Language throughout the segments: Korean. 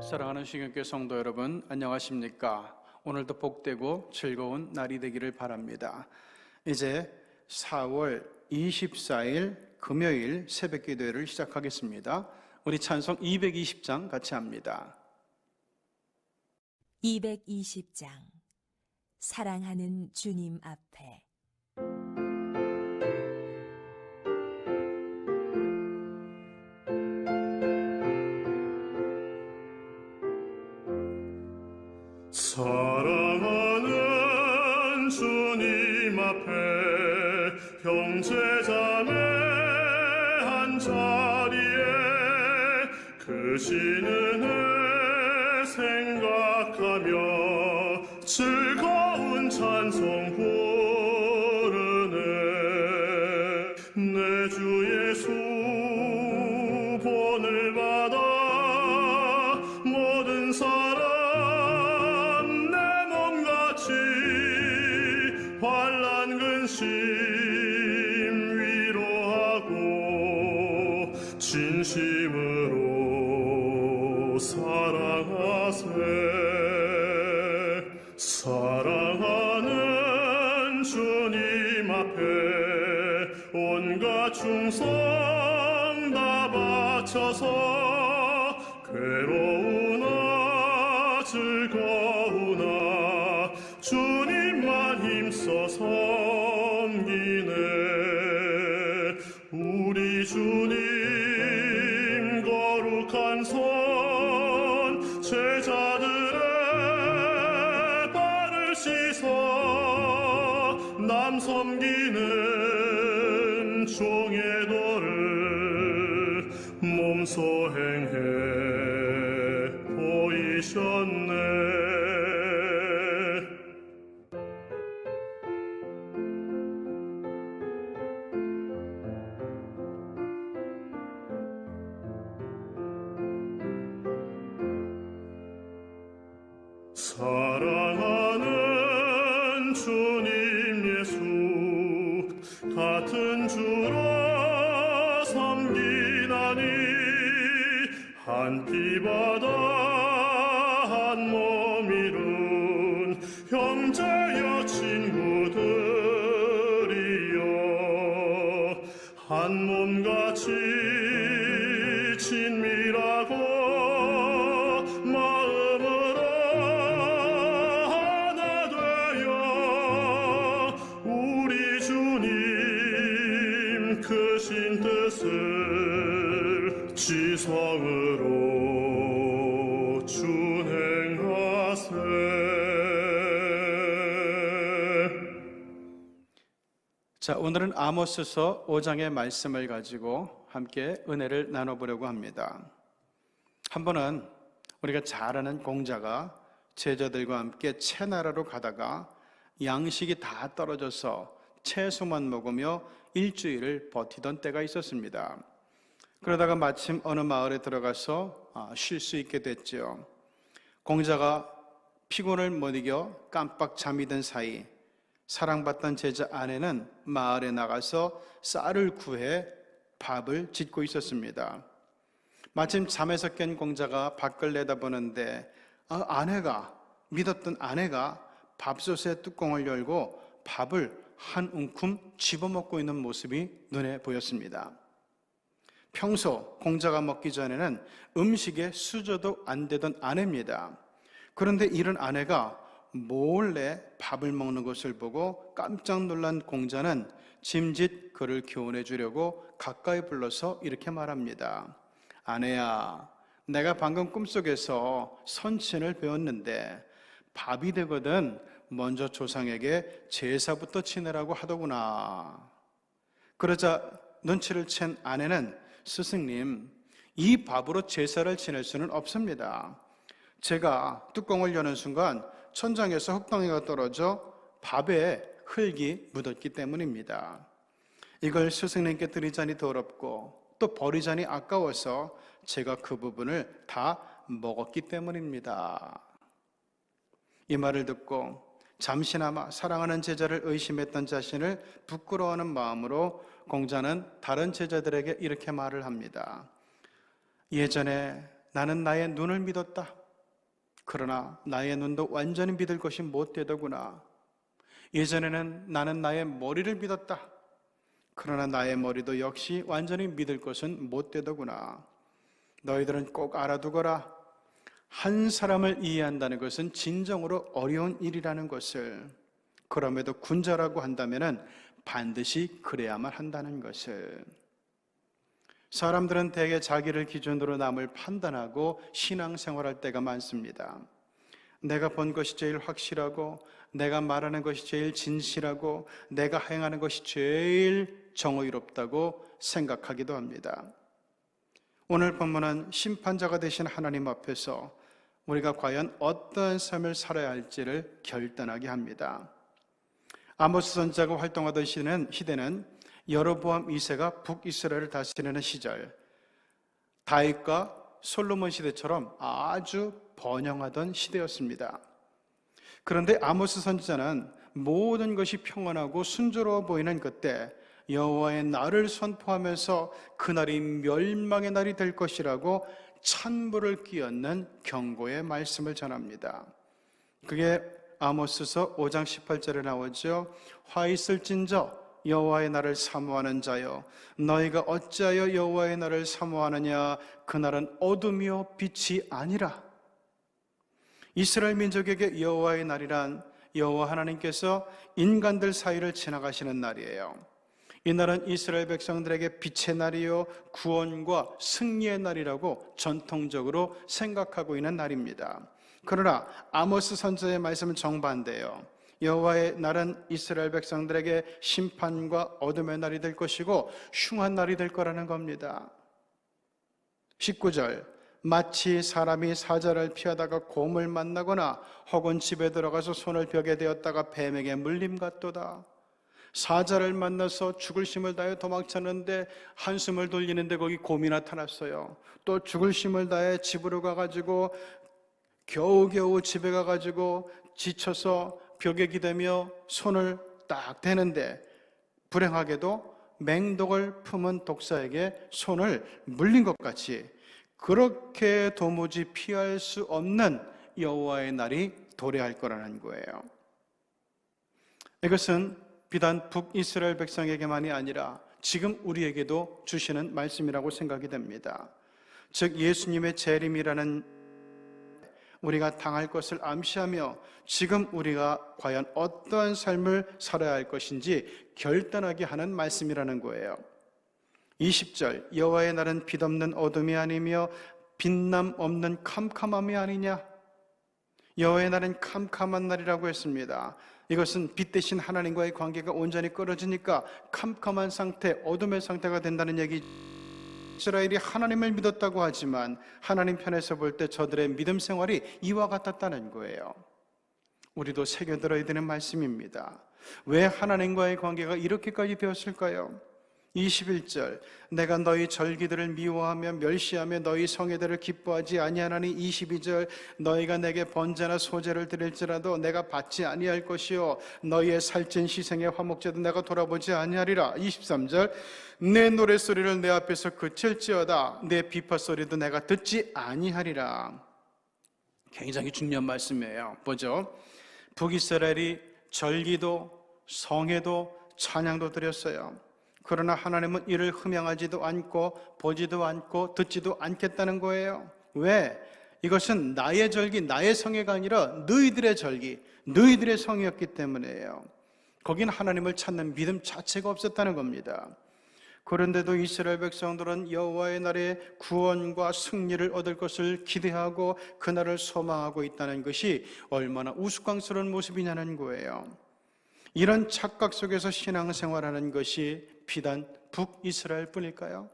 사랑하는 신경교회 성도 여러분, 안녕하십니까? 오늘도 복되고 즐거운 날이 되기를 바랍니다. 이제 4월 24일 금요일 새벽 기도회를 시작하겠습니다. 우리 찬송 220장 같이 합니다. 220장 사랑하는 주님 앞에. 사랑하는 주님 앞에 형제자매 한자리에 그 신은혜 생각하며 즐거운 찬송 부르네. 내 주 예수 본을 받아 모든 사람 환난 근심 위로하고 진심으로 사랑하세. 사랑하는 주님 앞에 온갖 충성 다 바쳐서 괴로우나 즐거우나 주님만 힘써 섬기네. 우리 주님 거룩한 손 제자들의 발을 씻어 남 섬기는 종의 도를 몸소 행해 보이셨네. 사랑하는 주님 예수 같은 주로 섬기나니 한 피바다 한 몸 이룬 형제여 친구들이여 한 몸같이 친밀하고 마음으로 하나 되어 우리 주님 크신 뜻을 지성으로 준행하세. 자, 오늘은 아모스서 5장의 말씀을 가지고 함께 은혜를 나눠보려고 합니다. 한 번은 우리가 잘 아는 공자가 제자들과 함께 채나라로 가다가 양식이 다 떨어져서 채소만 먹으며 일주일을 버티던 때가 있었습니다. 그러다가 마침 어느 마을에 들어가서 쉴 수 있게 됐죠. 공자가 피곤을 못 이겨 깜빡 잠이 든 사이 사랑받던 제자 아내는 마을에 나가서 쌀을 구해 밥을 짓고 있었습니다. 마침 잠에서 깬 공자가 밖을 내다보는데 믿었던 아내가 밥솥의 뚜껑을 열고 밥을 한 움큼 집어먹고 있는 모습이 눈에 보였습니다. 평소 공자가 먹기 전에는 음식에 수저도 안 되던 아내입니다. 그런데 이런 아내가 몰래 밥을 먹는 것을 보고 깜짝 놀란 공자는 짐짓 그를 교훈해 주려고 가까이 불러서 이렇게 말합니다. 아내야, 내가 방금 꿈속에서 선친을 배웠는데 밥이 되거든 먼저 조상에게 제사부터 지내라고 하더구나. 그러자 눈치를 챈 아내는 스승님, 이 밥으로 제사를 지낼 수는 없습니다. 제가 뚜껑을 여는 순간 천장에서 흙덩이가 떨어져 밥에 흙이 묻었기 때문입니다. 이걸 스승님께 드리자니 더럽고 또 버리자니 아까워서 제가 그 부분을 다 먹었기 때문입니다. 이 말을 듣고 잠시나마 사랑하는 제자를 의심했던 자신을 부끄러워하는 마음으로 공자는 다른 제자들에게 이렇게 말을 합니다. 예전에 나는 나의 눈을 믿었다. 그러나 나의 눈도 완전히 믿을 것이 못 되더구나. 예전에는 나는 나의 머리를 믿었다. 그러나 나의 머리도 역시 완전히 믿을 것은 못 되더구나. 너희들은 꼭 알아두거라. 한 사람을 이해한다는 것은 진정으로 어려운 일이라는 것을. 그럼에도 군자라고 한다면 반드시 그래야만 한다는 것을. 사람들은 대개 자기를 기준으로 남을 판단하고 신앙생활할 때가 많습니다. 내가 본 것이 제일 확실하고, 내가 말하는 것이 제일 진실하고, 내가 행하는 것이 제일 정의롭다고 생각하기도 합니다. 오늘 본문은 심판자가 되신 하나님 앞에서 우리가 과연 어떠한 삶을 살아야 할지를 결단하게 합니다. 아모스 선지자가 활동하던 시대는 여로보암 2세가 북이스라엘을 다스리는 시절, 다윗과 솔로몬 시대처럼 아주 번영하던 시대였습니다. 그런데 아모스 선지자는 모든 것이 평안하고 순조로워 보이는 그때 여호와의 날을 선포하면서 그날이 멸망의 날이 될 것이라고 찬물을 끼얹는 경고의 말씀을 전합니다. 그게 아모스서 5장 18절에 나오죠. 화 있을진저 여호와의 날을 사모하는 자여, 너희가 어찌하여 여호와의 날을 사모하느냐? 그날은 어둠이요 빛이 아니라. 이스라엘 민족에게 여호와의 날이란 여호와 하나님께서 인간들 사이를 지나가시는 날이에요. 이 날은 이스라엘 백성들에게 빛의 날이요 구원과 승리의 날이라고 전통적으로 생각하고 있는 날입니다. 그러나 아모스 선지자의 말씀은 정반대예요. 여호와의 날은 이스라엘 백성들에게 심판과 어둠의 날이 될 것이고 흉한 날이 될 거라는 겁니다. 19절, 마치 사람이 사자를 피하다가 곰을 만나거나 혹은 집에 들어가서 손을 벽에 대었다가 뱀에게 물림 같도다. 사자를 만나서 죽을 힘을 다해 도망쳤는데 한숨을 돌리는데 거기 곰이 나타났어요. 또 죽을 힘을 다해 집으로 가가지고 겨우겨우 집에 가가지고 지쳐서 벽에 기대며 손을 딱 대는데 불행하게도 맹독을 품은 독사에게 손을 물린 것 같이 그렇게 도무지 피할 수 없는 여호와의 날이 도래할 거라는 거예요. 이것은 비단 북이스라엘 백성에게만이 아니라 지금 우리에게도 주시는 말씀이라고 생각이 됩니다. 즉 예수님의 재림이라는 우리가 당할 것을 암시하며 지금 우리가 과연 어떠한 삶을 살아야 할 것인지 결단하게 하는 말씀이라는 거예요. 20절, 여호와의 날은 빛없는 어둠이 아니며 빛남 없는 캄캄함이 아니냐? 여호와의 날은 캄캄한 날이라고 했습니다. 이것은 빛 대신 하나님과의 관계가 온전히 끊어지니까 캄캄한 상태, 어둠의 상태가 된다는 얘기. 이스라엘이 하나님을 믿었다고 하지만 하나님 편에서 볼 때 저들의 믿음 생활이 이와 같았다는 거예요. 우리도 새겨들어야 되는 말씀입니다. 왜 하나님과의 관계가 이렇게까지 되었을까요? 21절, 내가 너희 절기들을 미워하며 멸시하며 너희 성회들을 기뻐하지 아니하나니. 22절, 너희가 내게 번제나 소제를 드릴지라도 내가 받지 아니할 것이요 너희의 살찐 희생의 화목제도 내가 돌아보지 아니하리라. 23절, 내 노랫소리를 내 앞에서 그칠지어다 내 비파소리도 내가 듣지 아니하리라. 굉장히 중요한 말씀이에요. 보죠. 북이스라엘이 절기도 성회도 찬양도 드렸어요. 그러나 하나님은 이를 흠양하지도 않고 보지도 않고 듣지도 않겠다는 거예요. 왜? 이것은 나의 절기, 나의 성회가 아니라 너희들의 절기, 너희들의 성회였기 때문이에요. 거긴 하나님을 찾는 믿음 자체가 없었다는 겁니다. 그런데도 이스라엘 백성들은 여호와의 날에 구원과 승리를 얻을 것을 기대하고 그날을 소망하고 있다는 것이 얼마나 우스꽝스러운 모습이냐는 거예요. 이런 착각 속에서 신앙생활하는 것이 비단 북이스라엘 뿐일까요?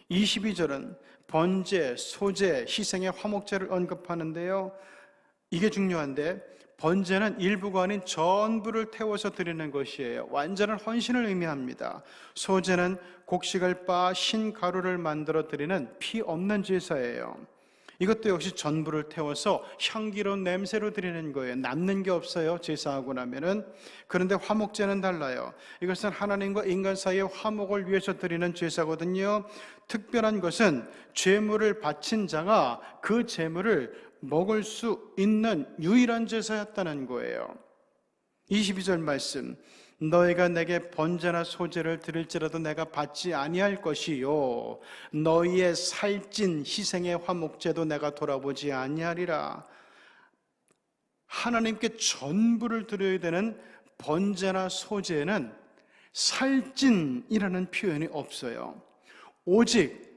22절은 번제, 소제, 희생의 화목제를 언급하는데요. 이게 중요한데 번제는 일부가 아닌 전부를 태워서 드리는 것이에요. 완전한 헌신을 의미합니다. 소제는 곡식을 빻아 흰 가루를 만들어 드리는 피 없는 제사예요. 이것도 역시 전부를 태워서 향기로운 냄새로 드리는 거예요. 남는 게 없어요, 제사하고 나면은. 그런데 화목제는 달라요. 이것은 하나님과 인간 사이의 화목을 위해서 드리는 제사거든요. 특별한 것은 제물을 바친 자가 그 제물을 먹을 수 있는 유일한 제사였다는 거예요. 22절 말씀, 너희가 내게 번제나 소제를 드릴지라도 내가 받지 아니할 것이요 너희의 살찐 희생의 화목제도 내가 돌아보지 아니하리라. 하나님께 전부를 드려야 되는 번제나 소제에는 살찐이라는 표현이 없어요. 오직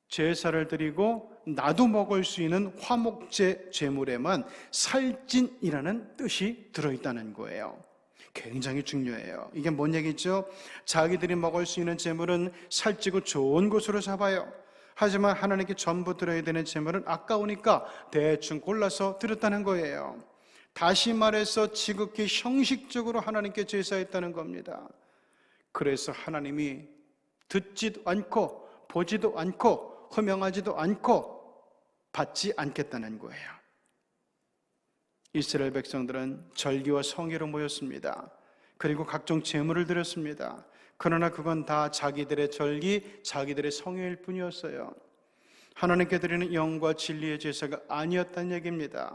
제사를 드리고 나도 먹을 수 있는 화목제 제물에만 살찐이라는 뜻이 들어있다는 거예요. 굉장히 중요해요. 이게 뭔 얘기죠? 자기들이 먹을 수 있는 제물은 살찌고 좋은 것으로 잡아요. 하지만 하나님께 전부 드려야 되는 제물은 아까우니까 대충 골라서 드렸다는 거예요. 다시 말해서 지극히 형식적으로 하나님께 제사했다는 겁니다. 그래서 하나님이 듣지도 않고 보지도 않고 허명하지도 않고 받지 않겠다는 거예요. 이스라엘 백성들은 절기와 성회로 모였습니다. 그리고 각종 제물을 드렸습니다. 그러나 그건 다 자기들의 절기, 자기들의 성회일 뿐이었어요. 하나님께 드리는 영과 진리의 제사가 아니었다는 얘기입니다.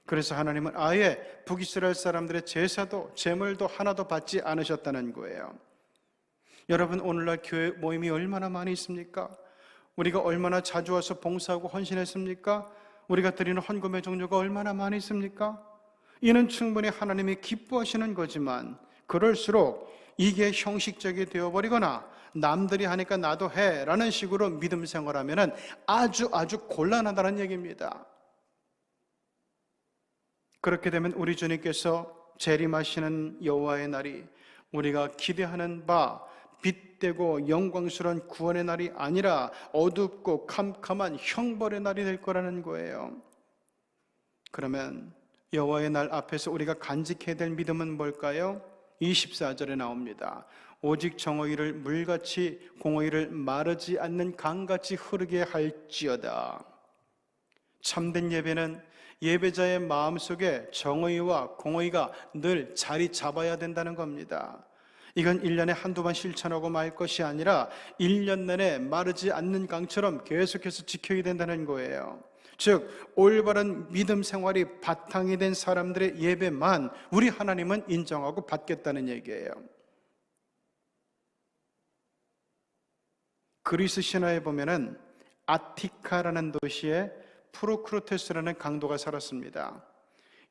그래서 하나님은 아예 북이스라엘 사람들의 제사도 제물도 하나도 받지 않으셨다는 거예요. 여러분, 오늘날 교회 모임이 얼마나 많이 있습니까? 우리가 얼마나 자주 와서 봉사하고 헌신했습니까? 우리가 드리는 헌금의 종류가 얼마나 많이 있습니까? 이는 충분히 하나님이 기뻐하시는 거지만 그럴수록 이게 형식적이 되어버리거나 남들이 하니까 나도 해 라는 식으로 믿음 생활하면 아주 곤란하다는 얘기입니다. 그렇게 되면 우리 주님께서 재림하시는 여호와의 날이 우리가 기대하는 바 빛되고 영광스러운 구원의 날이 아니라 어둡고 캄캄한 형벌의 날이 될 거라는 거예요. 그러면 여호와의 날 앞에서 우리가 간직해야 될 믿음은 뭘까요? 24절에 나옵니다. 오직 정의를 물같이 공의를 마르지 않는 강같이 흐르게 할지어다. 참된 예배는 예배자의 마음속에 정의와 공의가 늘 자리 잡아야 된다는 겁니다. 이건 1년에 한두 번 실천하고 말 것이 아니라 1년 내내 마르지 않는 강처럼 계속해서 지켜야 된다는 거예요. 즉 올바른 믿음 생활이 바탕이 된 사람들의 예배만 우리 하나님은 인정하고 받겠다는 얘기예요. 그리스 신화에 보면은 아티카라는 도시에 프로크루테스라는 강도가 살았습니다.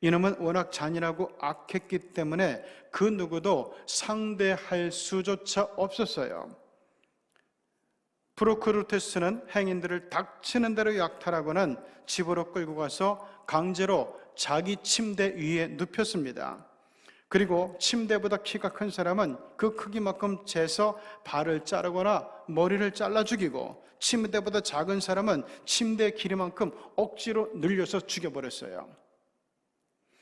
이놈은 워낙 잔인하고 악했기 때문에 그 누구도 상대할 수조차 없었어요. 프로크루테스는 행인들을 닥치는 대로 약탈하고는 집으로 끌고 가서 강제로 자기 침대 위에 눕혔습니다. 그리고 침대보다 키가 큰 사람은 그 크기만큼 재서 발을 자르거나 머리를 잘라 죽이고, 침대보다 작은 사람은 침대 길이만큼 억지로 늘려서 죽여버렸어요.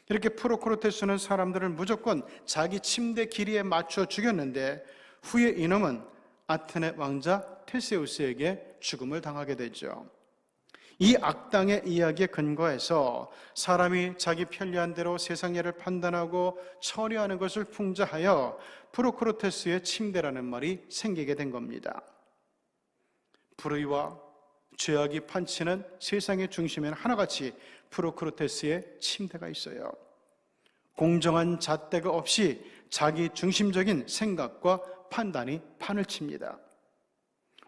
이렇게 프로크루테스는 사람들을 무조건 자기 침대 길이에 맞춰 죽였는데 후에 이놈은 아테네 왕자 테세우스에게 죽음을 당하게 되죠. 이 악당의 이야기에 근거해서 사람이 자기 편리한 대로 세상 일을 판단하고 처리하는 것을 풍자하여 프로크루테스의 침대라는 말이 생기게 된 겁니다. 불의와 죄악이 판치는 세상의 중심에는 하나같이 프로크루테스의 침대가 있어요. 공정한 잣대가 없이 자기 중심적인 생각과 판단이 판을 칩니다.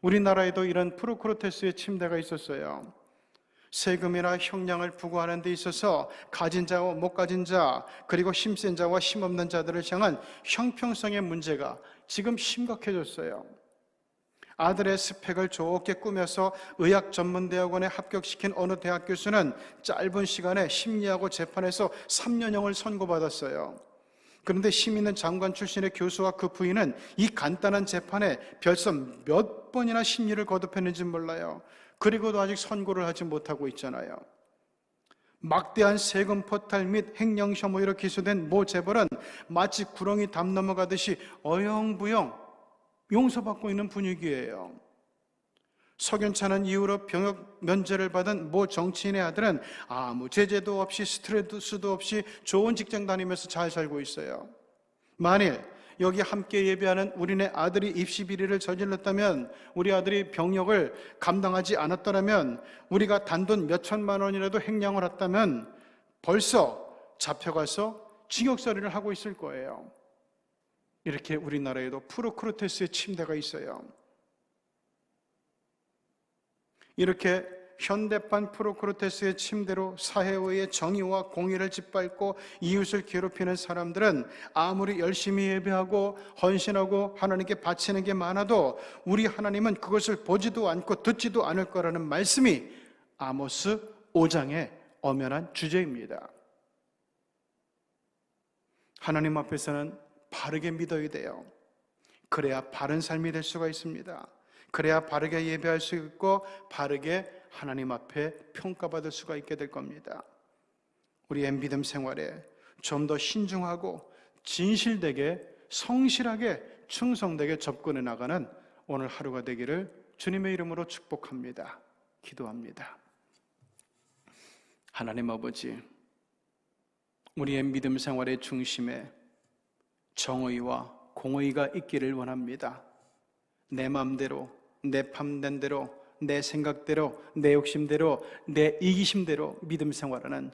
우리나라에도 이런 프로크루테스의 침대가 있었어요. 세금이나 형량을 부과하는 데 있어서 가진 자와 못 가진 자, 그리고 힘센 자와 힘없는 자들을 향한 형평성의 문제가 지금 심각해졌어요. 아들의 스펙을 좋게 꾸며서 의학 전문대학원에 합격시킨 어느 대학 교수는 짧은 시간에 심리하고 재판에서 3년형을 선고받았어요. 그런데 힘 있는 장관 출신의 교수와 그 부인은 이 간단한 재판에 벌써 몇 번이나 심리를 거듭했는지 몰라요. 그리고도 아직 선고를 하지 못하고 있잖아요. 막대한 세금 포탈 및 횡령 혐의로 기소된 모 재벌은 마치 구렁이 담 넘어가듯이 어영부영 용서받고 있는 분위기예요. 석연찮은 이유로 병역 면제를 받은 모 정치인의 아들은 아무 제재도 없이 스트레스도 없이 좋은 직장 다니면서 잘 살고 있어요. 만일 여기 함께 예배하는 우리네 아들이 입시 비리를 저질렀다면, 우리 아들이 병역을 감당하지 않았더라면, 우리가 단돈 몇 천만 원이라도 횡령을 했다면 벌써 잡혀가서 징역살이를 하고 있을 거예요. 이렇게 우리나라에도 프로크루테스의 침대가 있어요. 이렇게 현대판 프로크루테스의 침대로 사회의 정의와 공의를 짓밟고 이웃을 괴롭히는 사람들은 아무리 열심히 예배하고 헌신하고 하나님께 바치는 게 많아도 우리 하나님은 그것을 보지도 않고 듣지도 않을 거라는 말씀이 아모스 5장의 엄연한 주제입니다. 하나님 앞에서는 바르게 믿어야 돼요. 그래야 바른 삶이 될 수가 있습니다. 그래야 바르게 예배할 수 있고 바르게 하나님 앞에 평가받을 수가 있게 될 겁니다. 우리의 믿음 생활에 좀 더 신중하고 진실되게 성실하게 충성되게 접근해 나가는 오늘 하루가 되기를 주님의 이름으로 축복합니다. 기도합니다. 하나님 아버지, 우리의 믿음 생활의 중심에 정의와 공의가 있기를 원합니다. 내 마음대로, 내 팜된 대로, 내 생각대로, 내 욕심대로, 내 이기심대로 믿음 생활하는,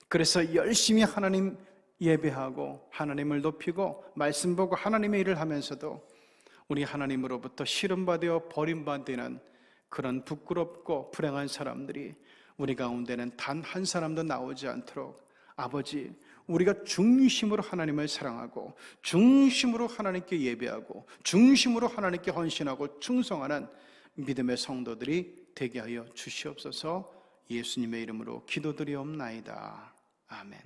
그래서 열심히 하나님 예배하고 하나님을 높이고 말씀 보고 하나님의 일을 하면서도 우리 하나님으로부터 시름받아 버림받는 그런 부끄럽고 불행한 사람들이 우리 가운데는 단 한 사람도 나오지 않도록 아버지, 우리가 중심으로 하나님을 사랑하고 중심으로 하나님께 예배하고 중심으로 하나님께 헌신하고 충성하는 믿음의 성도들이 되게 하여 주시옵소서. 예수님의 이름으로 기도드리옵나이다. 아멘.